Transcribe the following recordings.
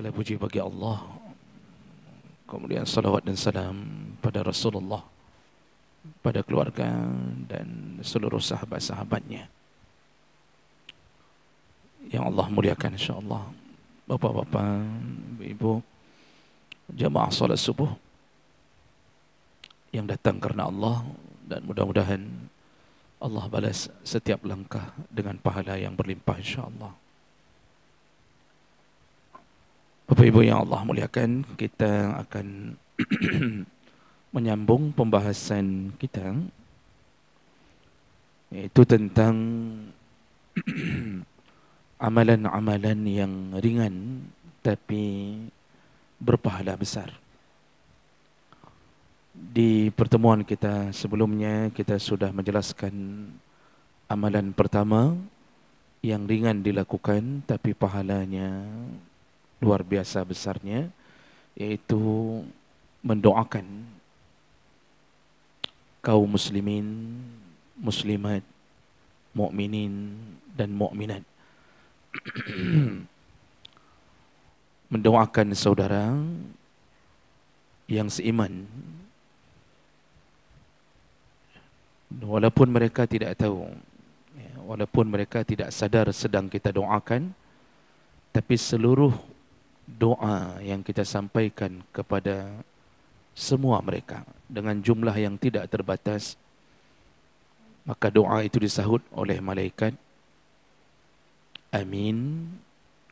Segala puji bagi Allah. Kemudian salawat dan salam pada Rasulullah, pada keluarga dan seluruh sahabat-sahabatnya yang Allah muliakan, insyaAllah. Bapak-bapak, ibu, jamaah salat subuh yang datang karena Allah, dan mudah-mudahan Allah balas setiap langkah dengan pahala yang berlimpah, insyaAllah. Bapak Ibu yang Allah muliakan, kita akan menyambung pembahasan kita, yaitu tentang amalan-amalan yang ringan tapi berpahala besar. Di pertemuan kita sebelumnya, kita sudah menjelaskan amalan pertama yang ringan dilakukan tapi pahalanya luar biasa besarnya, yaitu mendoakan kaum muslimin, muslimat, mukminin dan mukminat. Mendoakan saudara yang seiman, walaupun mereka tidak tahu, walaupun mereka tidak sadar sedang kita doakan, tapi seluruh doa yang kita sampaikan kepada semua mereka dengan jumlah yang tidak terbatas, maka doa itu disahut oleh malaikat. Amin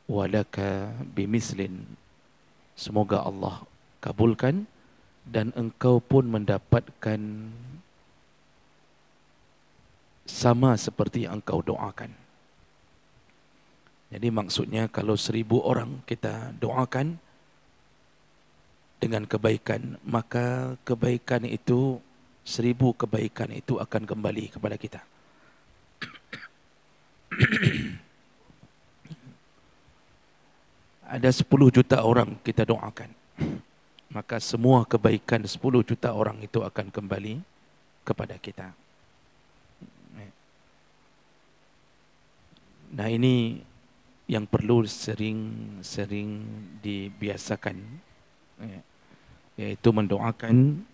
walaka bimislin. Semoga Allah kabulkan dan engkau pun mendapatkan sama seperti yang engkau doakan. Jadi maksudnya kalau 1000 orang kita doakan dengan kebaikan, maka kebaikan itu, 1000 kebaikan itu akan kembali kepada kita. Ada 10 juta orang kita doakan, maka semua kebaikan 10 juta orang itu akan kembali kepada kita. Nah, ini yang perlu sering-sering dibiasakan, yaitu mendoakan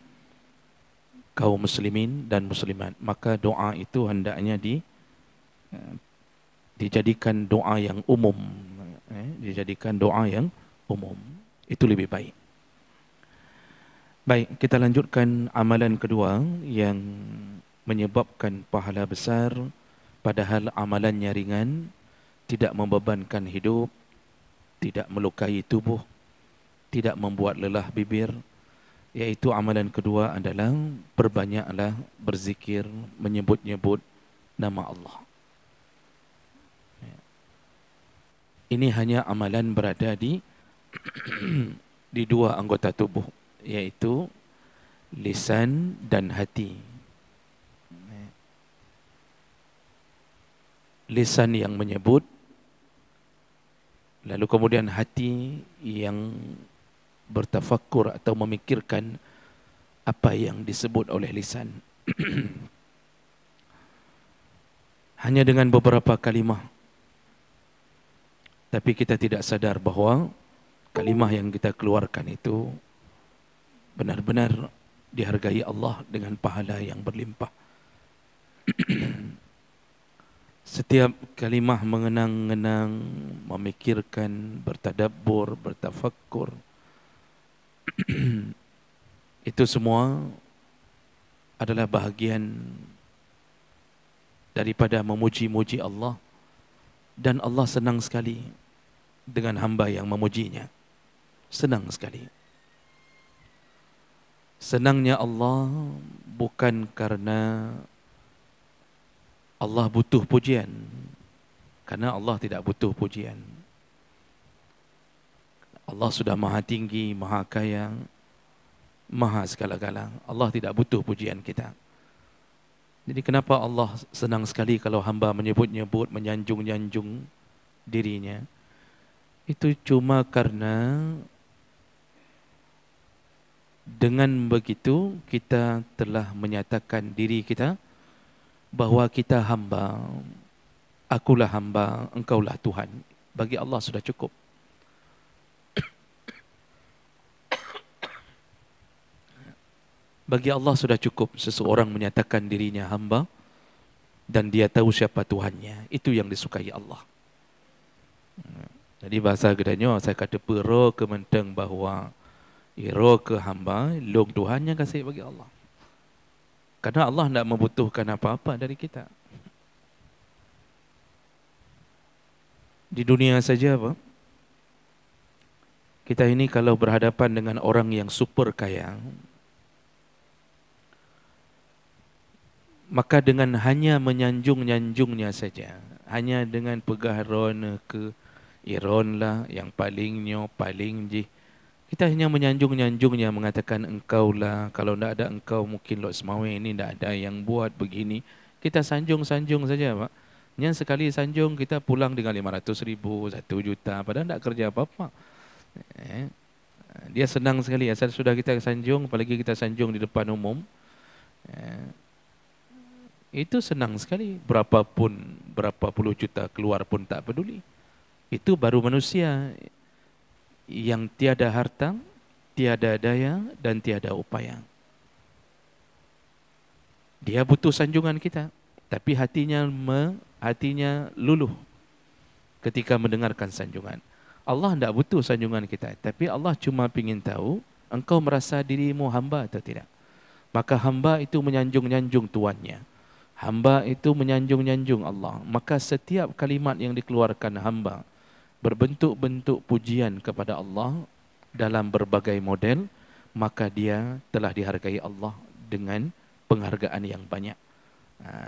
kaum muslimin dan muslimat. Maka doa itu hendaknya dijadikan doa yang umum, dijadikan doa yang umum. Itu lebih baik. Baik, kita lanjutkan amalan kedua yang menyebabkan pahala besar, padahal amalannya ringan, tidak membebankan hidup, tidak melukai tubuh, tidak membuat lelah bibir, yaitu amalan kedua adalah perbanyaklah berzikir, menyebut-nyebut nama Allah. Ini hanya amalan berada di dua anggota tubuh, yaitu lisan dan hati. Lisan yang menyebut, lalu kemudian hati yang bertafakkur atau memikirkan apa yang disebut oleh lisan. Hanya dengan beberapa kalimah, tapi kita tidak sadar bahawa kalimah yang kita keluarkan itu benar-benar dihargai Allah dengan pahala yang berlimpah. Setiap kalimah mengenang-enang, memikirkan, bertadabbur, bertafakkur, itu semua adalah bahagian daripada memuji-muji Allah, dan Allah senang sekali dengan hamba yang memujinya. Senang sekali. Senangnya Allah bukan karena Allah butuh pujian, karena Allah tidak butuh pujian. Allah sudah maha tinggi, maha kaya, maha segala-gala. Allah tidak butuh pujian kita. Jadi kenapa Allah senang sekali kalau hamba menyebut-nyebut, menyanjung-nyanjung dirinya? Itu cuma karena dengan begitu kita telah menyatakan diri kita bahawa kita hamba, akulah hamba, engkaulah Tuhan. Bagi Allah sudah cukup. Bagi Allah sudah cukup seseorang menyatakan dirinya hamba dan dia tahu siapa Tuhannya. Itu yang disukai Allah. Jadi bahasa kedanya saya kata pero ke menteng bahawa iro ke hamba long Tuhannya kasih bagi Allah. Karena Allah tidak membutuhkan apa-apa dari kita. Di dunia saja apa? Kita ini kalau berhadapan dengan orang yang super kaya, maka dengan hanya menyanjung-nyanjungnya saja, hanya dengan pegaharon ke iron lah yang palingnya, paling jih, kita hanya menyanjung-nyanjungnya mengatakan engkau lah, kalau tidak ada engkau mungkin Lok Semawe ini tidak ada yang buat begini. Kita sanjung-sanjung saja Pak. Yang sekali sanjung kita pulang dengan 500,000, 1 juta, padahal tidak kerja apa-apa. Dia senang sekali asal sudah kita sanjung, apalagi kita sanjung di depan umum. Itu senang sekali, berapa puluh juta keluar pun tak peduli. Itu baru manusia yang tiada harta, tiada daya dan tiada upaya. Dia butuh sanjungan kita, tapi hatinya luluh ketika mendengarkan sanjungan. Allah tidak butuh sanjungan kita, tapi Allah cuma ingin tahu engkau merasa dirimu hamba atau tidak. Maka hamba itu menyanjung-nyanjung tuannya. Hamba itu menyanjung-nyanjung Allah. Maka setiap kalimat yang dikeluarkan hamba berbentuk-bentuk pujian kepada Allah dalam berbagai model, maka dia telah dihargai Allah dengan penghargaan yang banyak.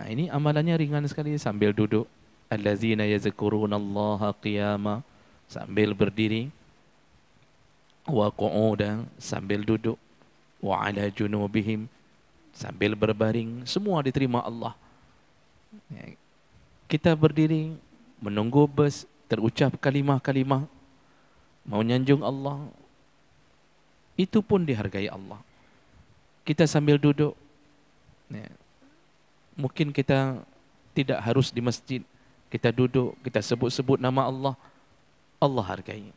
Ini amalannya ringan sekali, sambil duduk. Allazina yazkurunallaha qiyama, sambil berdiri, wa qu'udan, sambil duduk, wa ala junubihim, sambil berbaring, semua diterima Allah. Kita berdiri menunggu bus, terucap kalimah-kalimah mau nyanjung Allah, itu pun dihargai Allah. Kita sambil duduk, mungkin kita tidak harus di masjid, kita duduk, kita sebut-sebut nama Allah, Allah hargai.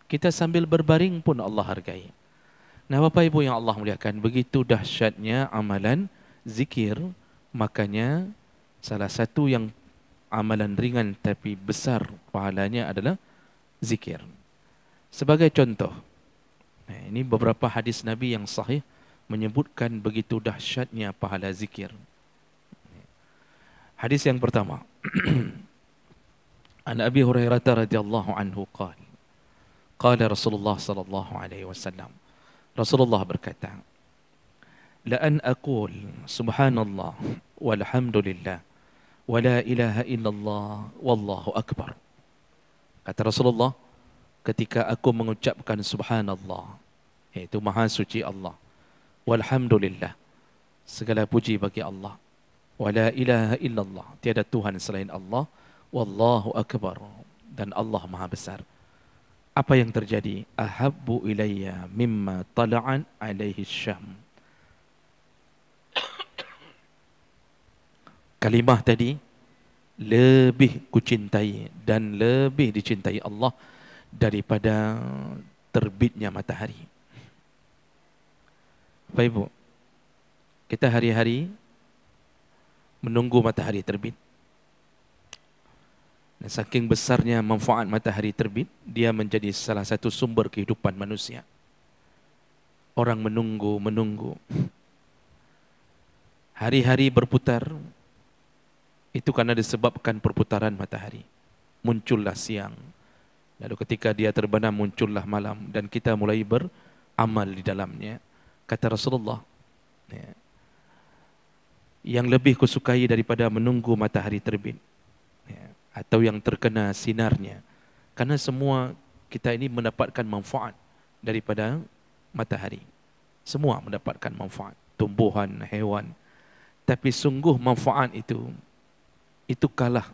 Kita sambil berbaring pun Allah hargai. Nah Bapak Ibu yang Allah muliakan, begitu dahsyatnya amalan zikir. Makanya salah satu yang amalan ringan tapi besar pahalanya adalah zikir. Sebagai contoh, ini beberapa hadis Nabi yang sahih menyebutkan begitu dahsyatnya pahala zikir. Hadis yang pertama, An Abi Hurairah radhiyallahu anhu qala Rasulullah sallallahu alaihi wasallam, Rasulullah berkata, la an aqul subhanallah walhamdulillah wa la ilaha illallah wallahu akbar. Kata Rasulullah, ketika aku mengucapkan subhanallah, yaitu maha suci Allah, walhamdulillah, segala puji bagi Allah, wa la ilaha illallah, tiada Tuhan selain Allah, wallahu akbar, dan Allah maha besar. Apa yang terjadi? Ahabbu ilayya mimma tala'an alaihi syam. Kalimah tadi lebih kucintai dan lebih dicintai Allah daripada terbitnya matahari. Bapak Ibu, kita hari-hari menunggu matahari terbit. Dan saking besarnya manfaat matahari terbit, dia menjadi salah satu sumber kehidupan manusia. Orang menunggu. Hari-hari berputar, itu karena disebabkan perputaran matahari. Muncullah siang. Lalu ketika dia terbenam, muncullah malam. Dan kita mulai beramal di dalamnya. Kata Rasulullah, yang lebih kusukai daripada menunggu matahari terbit, atau yang terkena sinarnya, karena semua kita ini mendapatkan manfaat daripada matahari. Semua mendapatkan manfaat, tumbuhan, hewan. Tapi sungguh manfaat itu kalah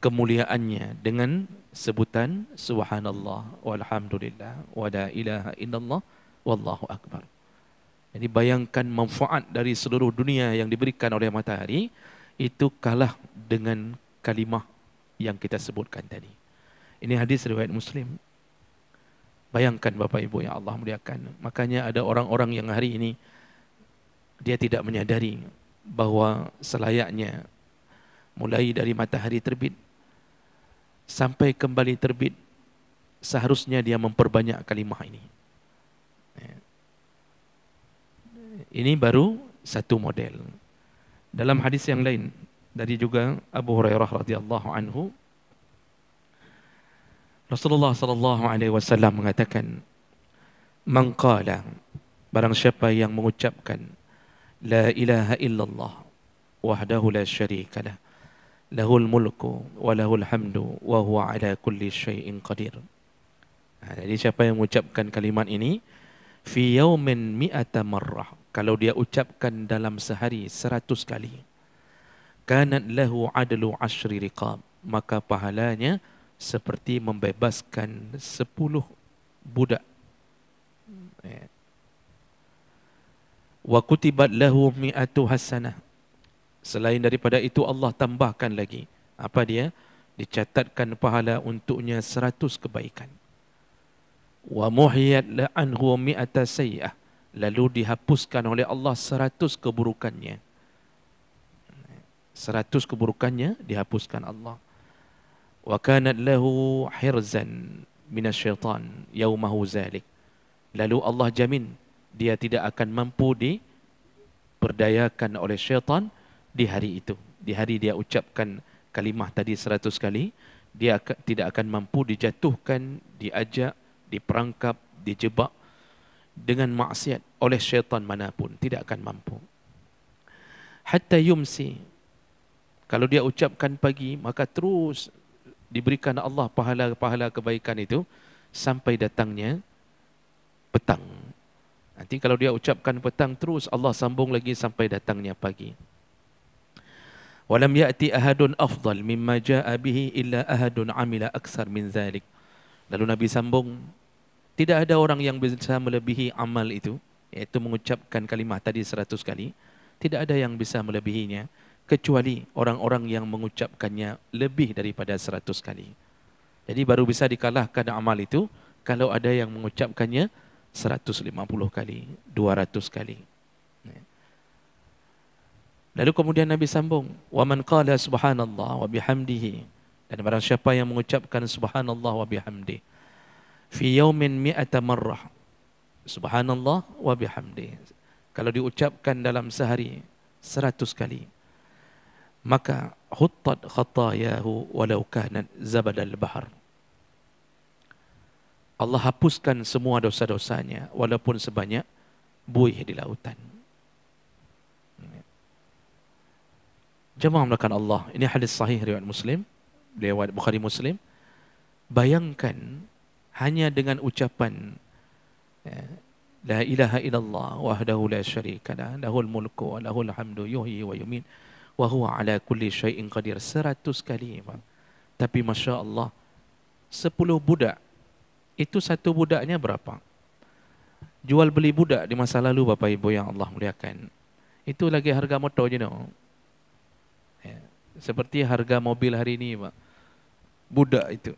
kemuliaannya dengan sebutan subhanallah walhamdulillah wa la ilaha illallah wallahu akbar. Jadi bayangkan manfaat dari seluruh dunia yang diberikan oleh matahari itu kalah dengan kalimah yang kita sebutkan tadi. Ini hadis riwayat Muslim. Bayangkan Bapak Ibu yang Allah muliakan. Makanya ada orang-orang yang hari ini dia tidak menyadari bahawa selayaknya mulai dari matahari terbit sampai kembali terbit, seharusnya dia memperbanyak kalimah ini. Ini baru satu model. Dalam hadis yang lain dari juga Abu Hurairah radhiyallahu anhu, Rasulullah sallallahu alaihi wasallam mengatakan, "Man qala," barang siapa yang mengucapkan la ilaha illallah wahdahu la syarika lah, lahul mulku wa lahul hamdu wa huwa ala kulli syai'in qadir. Jadi siapa yang mengucapkan kalimat ini fi yaumin mi'ata marrah, kalau dia ucapkan dalam sehari 100 kali, kanat lahu adlu ashri riqab, maka pahalanya seperti membebaskan 10 budak. Wa kutibat lahu mi'atu hasanah, selain daripada itu Allah tambahkan lagi, apa dia? Dicatatkan pahala untuknya 100 kebaikan. Wa muhiyat anhu mi'ata sayyi'ah, lalu dihapuskan oleh Allah 100 keburukannya. 100 keburukannya dihapuskan Allah. Wa kanat lahu hirzan minasyaitan yaumahu zalik, lalu Allah jamin dia tidak akan mampu diperdayakan oleh syaitan di hari itu. Di hari dia ucapkan kalimah tadi 100 kali, dia tidak akan mampu dijatuhkan, diajak, diperangkap, dijebak dengan maksiat oleh syaitan manapun, tidak akan mampu. Hatta yumsi, kalau dia ucapkan pagi, maka terus diberikan Allah pahala-pahala kebaikan itu sampai datangnya petang. Nanti kalau dia ucapkan petang, terus Allah sambung lagi sampai datangnya pagi. Walam ya'ti ahadun afdal mimma ja'a bihi illa ahadun amila aksar min zalik. Lalu Nabi sambung, tidak ada orang yang bisa melebihi amal itu, iaitu mengucapkan kalimah tadi 100 kali. Tidak ada yang bisa melebihinya, kecuali orang-orang yang mengucapkannya lebih daripada 100 kali. Jadi baru bisa dikalahkan amal itu kalau ada yang mengucapkannya 150 kali, 200 kali. Lalu kemudian Nabi sambung, wa man qala subhanallah wa bihamdihi, dan barang siapa yang mengucapkan subhanallah wa bihamdihi fi yaumin mi'ata marrah, subhanallah wa bihamdihi, kalau diucapkan dalam sehari 100 kali, maka huttat khatayahu walau kanat zabadal bahar, Allah hapuskan semua dosa-dosanya walaupun sebanyak buih di lautan. Jemaah melakukan Allah, ini hadis sahih riwayat Muslim, riwayat Bukhari Muslim. Bayangkan hanya dengan ucapan la ilaha illallah wahdahu la syarika lah, lahul mulku wa lahul hamdu yuhyi wa yumiit wa huwa ala kulli syai'in qadir 100 kali. Tapi Masya Allah, 10 budak, itu satu budaknya berapa? Jual beli budak di masa lalu, Bapak Ibu yang Allah muliakan, itu lagi harga motor je no. Seperti harga mobil hari ini, Pak. Budak itu.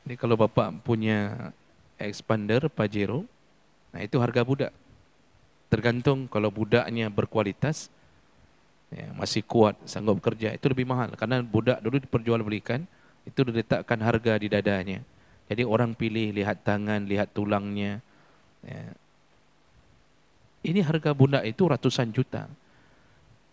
Ini kalau Bapak punya expander Pajero, nah itu harga budak. Tergantung kalau budaknya berkualitas, masih kuat, sanggup kerja, itu lebih mahal. Karena budak dulu diperjualbelikan, itu diletakkan harga di dadanya. Jadi orang pilih, lihat tangan, lihat tulangnya. Ini harga budak itu ratusan juta.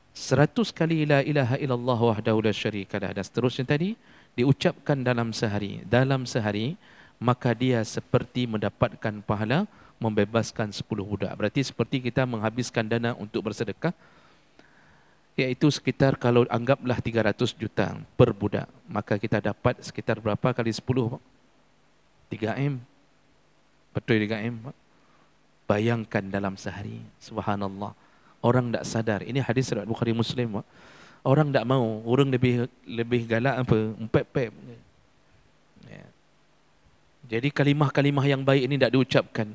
100 kali la ilaha illallah wahdahu la syarika lah, dan seterusnya tadi diucapkan dalam sehari, maka dia seperti mendapatkan pahala membebaskan 10 budak. Berarti seperti kita menghabiskan dana untuk bersedekah, iaitu sekitar, kalau anggaplah 300 juta per budak, maka kita dapat sekitar berapa kali 10, Pak? 3M. Betul 3M, Pak? Bayangkan dalam sehari, subhanallah. Orang tak sadar, ini hadis riwayat Bukhari Muslim, Pak. Orang tak mau, orang lebih galak apa, empep-pep. Jadi kalimah-kalimah yang baik ini tak diucapkan.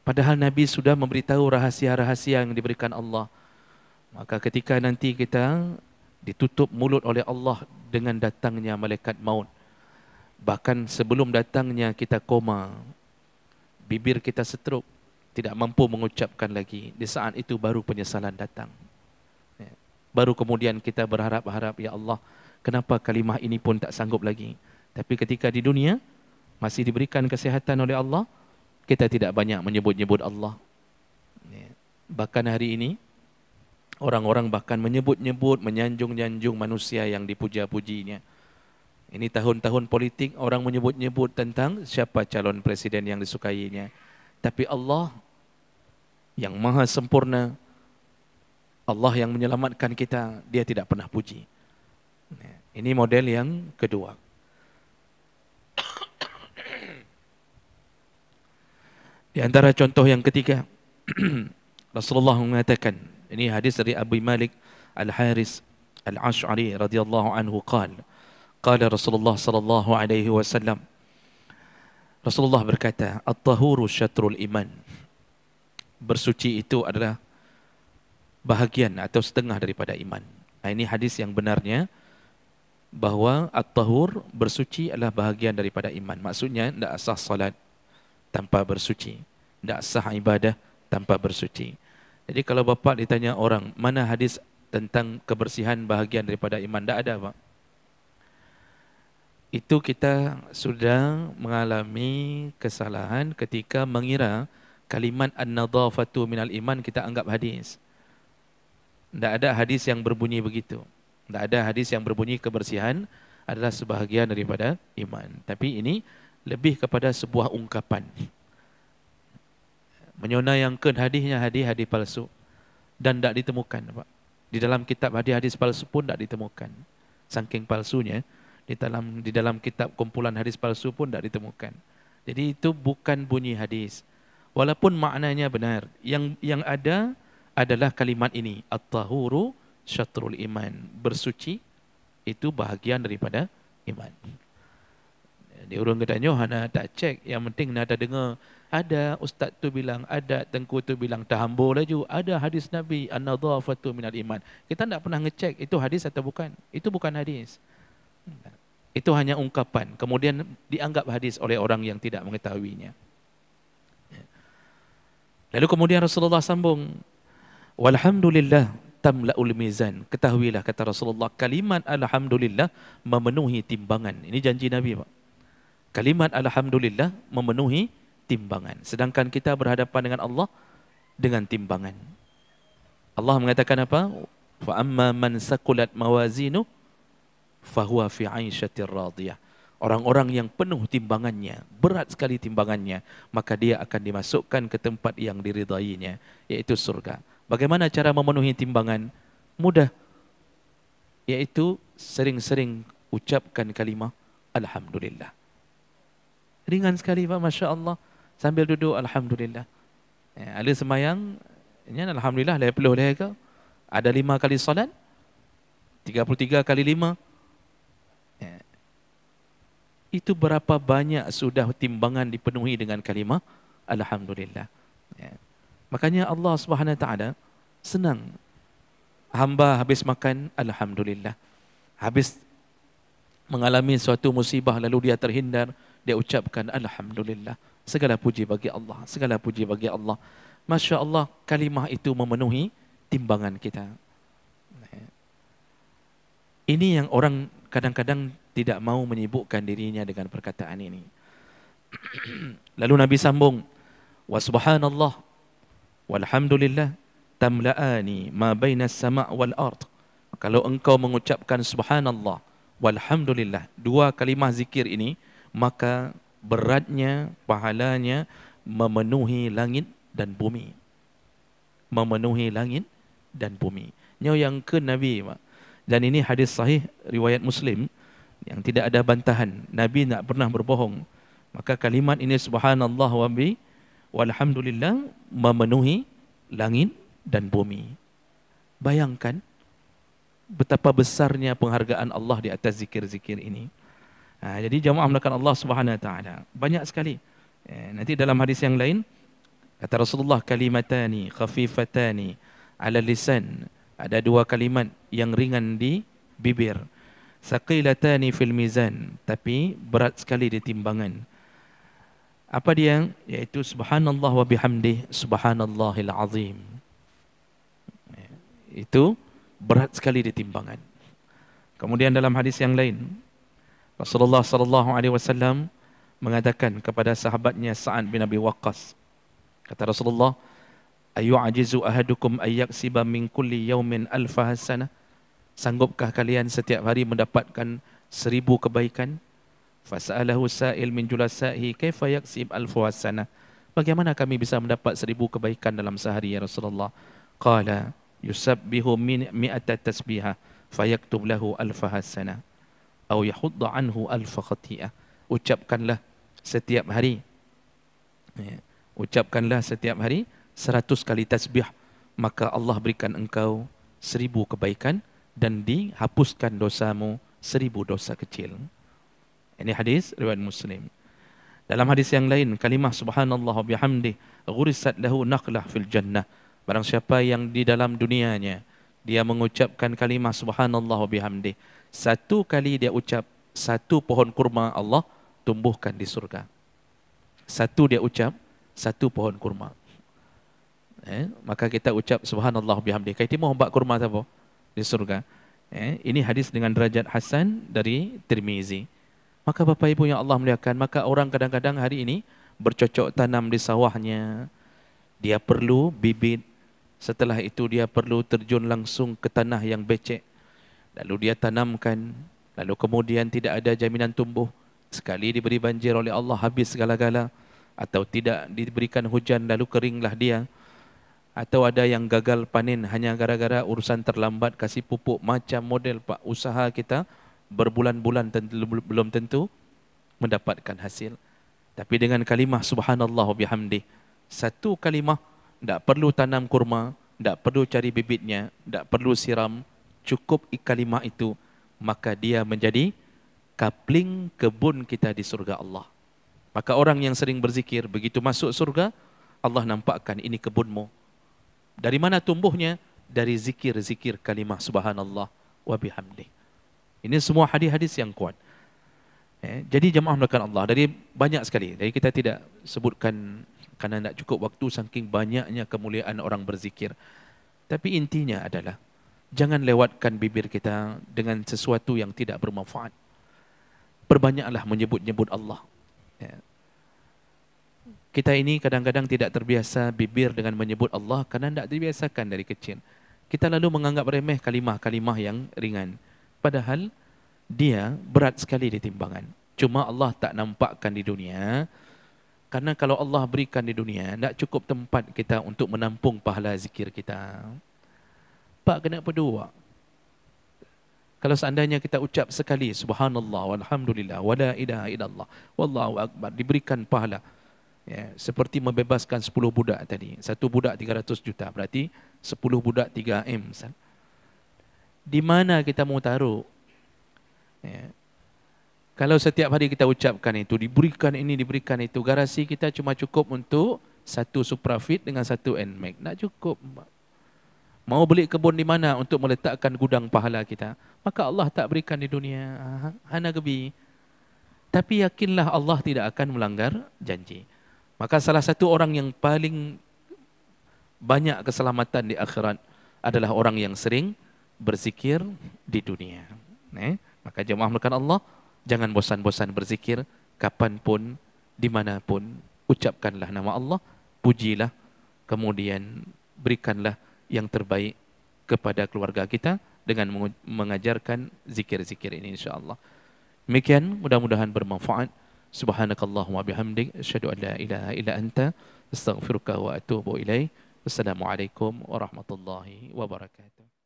Padahal Nabi sudah memberitahu rahasia-rahasia yang diberikan Allah. Maka ketika nanti kita ditutup mulut oleh Allah dengan datangnya malaikat maut, bahkan sebelum datangnya kita koma, bibir kita setruk, tidak mampu mengucapkan lagi, di saat itu baru penyesalan datang. Ya. Baru kemudian kita berharap-harap, ya Allah, kenapa kalimah ini pun tak sanggup lagi. Tapi ketika di dunia masih diberikan kesihatan oleh Allah, kita tidak banyak menyebut-nyebut Allah. Ya. Bahkan hari ini orang-orang bahkan menyebut-nyebut, menyanjung-nyanjung manusia yang dipuja-pujinya. Ini tahun-tahun politik, orang menyebut-nyebut tentang siapa calon presiden yang disukainya. Tapi Allah yang maha sempurna, Allah yang menyelamatkan kita, dia tidak pernah puji. Ini model yang kedua. Di antara contoh yang ketiga, Rasulullah mengatakan, ini hadis dari Abu Malik Al-Haris Al-Ash'ari radhiyallahu anhu qala, qala Rasulullah sallallahu alaihi wasallam, Rasulullah berkata, at-tahuru syatrul iman. Bersuci itu adalah bahagian atau setengah daripada iman. Ini hadis yang benarnya, bahawa at-tahur, bersuci adalah bahagian daripada iman. Maksudnya tidak sah salat tanpa bersuci, tidak sah ibadah tanpa bersuci. Jadi kalau bapa ditanya orang, mana hadis tentang kebersihan bahagian daripada iman, tidak ada, Pak. Itu kita sudah mengalami kesalahan ketika mengira kalimat an-nadhafatu minal iman kita anggap hadis. Tidak ada hadis yang berbunyi begitu. Tidak ada hadis yang berbunyi kebersihan adalah sebahagian daripada iman. Tapi ini lebih kepada sebuah ungkapan. Menyonayangkan hadisnya hadis-hadis palsu dan tidak ditemukan, Pak. Di dalam kitab hadis-hadis palsu pun tidak ditemukan. Saking palsunya, di dalam kitab kumpulan hadis palsu pun tidak ditemukan. Jadi itu bukan bunyi hadis. Walaupun maknanya benar, yang ada adalah kalimat ini, at-tahuru syatrul iman. Bersuci itu bahagian daripada iman. Di urung katanya hana tak cek, yang penting nak dengar ada ustaz tu bilang, ada tengku tu bilang, tahambur laju, ada hadis Nabi an-nadhafatu minal iman. Kita tak pernah ngecek itu hadis atau bukan. Itu bukan hadis. Itu hanya ungkapan, kemudian dianggap hadis oleh orang yang tidak mengetahuinya. Lalu kemudian Rasulullah sambung, walhamdulillah tamla'ul mizan. Ketahuilah, kata Rasulullah, kalimat alhamdulillah memenuhi timbangan. Ini janji Nabi, Pak. Kalimat alhamdulillah memenuhi timbangan. Sedangkan kita berhadapan dengan Allah dengan timbangan. Allah mengatakan apa? Fa amma man saqulat mawazinu fahuwa fi 'aisyatir radiyah. Orang-orang yang penuh timbangannya, berat sekali timbangannya, maka dia akan dimasukkan ke tempat yang diridainya, yaitu surga. Bagaimana cara memenuhi timbangan? Mudah, yaitu sering-sering ucapkan kalimah alhamdulillah. Ringan sekali, Pak, Masya Allah. Sambil duduk, alhamdulillah. Ada semayang, alhamdulillah, 50 ke? Ada 5 kali salat, 33 kali 5. Itu berapa banyak sudah timbangan dipenuhi dengan kalimah alhamdulillah. Makanya Allah Subhanahu Wa Taala senang hamba habis makan alhamdulillah. Habis mengalami suatu musibah lalu dia terhindar, dia ucapkan alhamdulillah. Segala puji bagi Allah, segala puji bagi Allah. Masya Allah, kalimah itu memenuhi timbangan kita. Ini yang orang kadang-kadang tidak mau menyibukkan dirinya dengan perkataan ini. Lalu Nabi sambung, wa subhanallah walhamdulillah tamla'ani ma baina as-sama' wal ard. Kalau engkau mengucapkan subhanallah walhamdulillah, dua kalimah zikir ini, maka beratnya, pahalanya memenuhi langit dan bumi. Memenuhi langit dan bumi. Ini yang ke Nabi, Pak. Dan ini hadis sahih riwayat Muslim yang tidak ada bantahan. Nabi tak pernah berbohong. Maka kalimat ini subhanallah wa bi walhamdulillah memenuhi langit dan bumi. Bayangkan betapa besarnya penghargaan Allah di atas zikir-zikir ini. Jadi jamaah melakukan Allah Subhanahu Wa Taala banyak sekali. Nanti dalam hadis yang lain kata Rasulullah, kalimatani khafifatani ala lisan. Ada dua kalimat yang ringan di bibir. Saqilatani fil mizan, tapi berat sekali di timbangan. Apa dia? Yaitu subhanallah wa bihamdih subhanallahil azim. Itu berat sekali di timbangan. Kemudian dalam hadis yang lain, Rasulullah sallallahu alaihi wasallam mengatakan kepada sahabatnya Sa'ad bin Abi Waqqas, kata Rasulullah, ayu ajizu ahadukum ayyaksiba min kulli yaumin alfa hasanah? Sanggupkah kalian setiap hari mendapatkan 1000 kebaikan? Fasa'alahu sa'il min julasahi kaifa yaksib alfa hasanah? Bagaimana kami bisa mendapat 1000 kebaikan dalam sehari ya Rasulullah? Qala yusabbihu min mi'ata tasbihah fayaktub lahu alfa hasanah atau yahudda anhu alfa khati'ah. Ucapkanlah setiap hari, ucapkanlah setiap hari 100 kali tasbih, maka Allah berikan engkau 1000 kebaikan dan dihapuskan dosamu 1000 dosa kecil. Ini hadis riwayat Muslim. Dalam hadis yang lain, kalimah subhanallah wa bihamdih ghurisat lahu naqlah fil jannah. Barang siapa yang di dalam dunianya dia mengucapkan kalimah subhanallah wa bihamdih, satu kali dia ucap, satu pohon kurma Allah tumbuhkan di surga. Satu dia ucap, satu pohon kurma. Maka kita ucap subhanallah bihamdih. Kaiti mau hamba kurma apa di surga. Ini hadis dengan derajat hasan dari Tirmizi. Maka Bapak Ibu yang Allah muliakan, maka orang kadang-kadang hari ini bercocok tanam di sawahnya. Dia perlu bibit. Setelah itu dia perlu terjun langsung ke tanah yang becek. Lalu dia tanamkan. Lalu kemudian tidak ada jaminan tumbuh. Sekali diberi banjir oleh Allah habis segala-gala. Atau tidak diberikan hujan lalu keringlah dia. Atau ada yang gagal panen hanya gara-gara urusan terlambat kasih pupuk. Macam model pak usaha kita berbulan-bulan belum tentu mendapatkan hasil. Tapi dengan kalimah subhanallah wa bihamdih, satu kalimah, tidak perlu tanam kurma, tidak perlu cari bibitnya, tidak perlu siram, cukup kalimah itu, maka dia menjadi kapling kebun kita di surga Allah. Maka orang yang sering berzikir, begitu masuk surga, Allah nampakkan ini kebunmu. Dari mana tumbuhnya? Dari zikir-zikir kalimah subhanallah wa bihamdih. Ini semua hadis-hadis yang kuat. Jadi jemaah melakukan Allah, dari banyak sekali. Dari kita tidak sebutkan karena tidak cukup waktu saking banyaknya kemuliaan orang berzikir. Tapi intinya adalah jangan lewatkan bibir kita dengan sesuatu yang tidak bermanfaat. Perbanyaklah menyebut-nyebut Allah. Kita ini kadang-kadang tidak terbiasa bibir dengan menyebut Allah karena tidak terbiasakan dari kecil. Kita lalu menganggap remeh kalimah-kalimah yang ringan. Padahal dia berat sekali di timbangan. Cuma Allah tak nampakkan di dunia. Karena kalau Allah berikan di dunia, tak cukup tempat kita untuk menampung pahala zikir kita. Pak kena berdua. Kalau seandainya kita ucap sekali, subhanallah, walhamdulillah, wala ilaha illallah, wallahu akbar, diberikan pahala. Seperti membebaskan 10 budak tadi. Satu budak 300 juta, berarti 10 budak 3M. Di mana kita mau taruh? Kalau setiap hari kita ucapkan itu, diberikan ini, diberikan itu, garasi kita cuma cukup untuk satu Suprafit dengan satu NMAX. Tak cukup. Mau beli kebun di mana untuk meletakkan gudang pahala kita? Maka Allah tak berikan di dunia. Hana gebi. Tapi yakinlah Allah tidak akan melanggar janji. Maka salah satu orang yang paling banyak keselamatan di akhirat adalah orang yang sering berzikir di dunia. Maka jemaah melakukan Allah, jangan bosan-bosan berzikir kapanpun, dimanapun. Ucapkanlah nama Allah, pujilah, kemudian berikanlah yang terbaik kepada keluarga kita dengan mengajarkan zikir-zikir ini insyaAllah. Demikian, mudah-mudahan bermanfaat. Subhanakallahumma bihamdik, asyhadu an la ilaha illa anta, astaghfiruka wa atubu ilaih. Wassalamualaikum warahmatullahi wabarakatuh.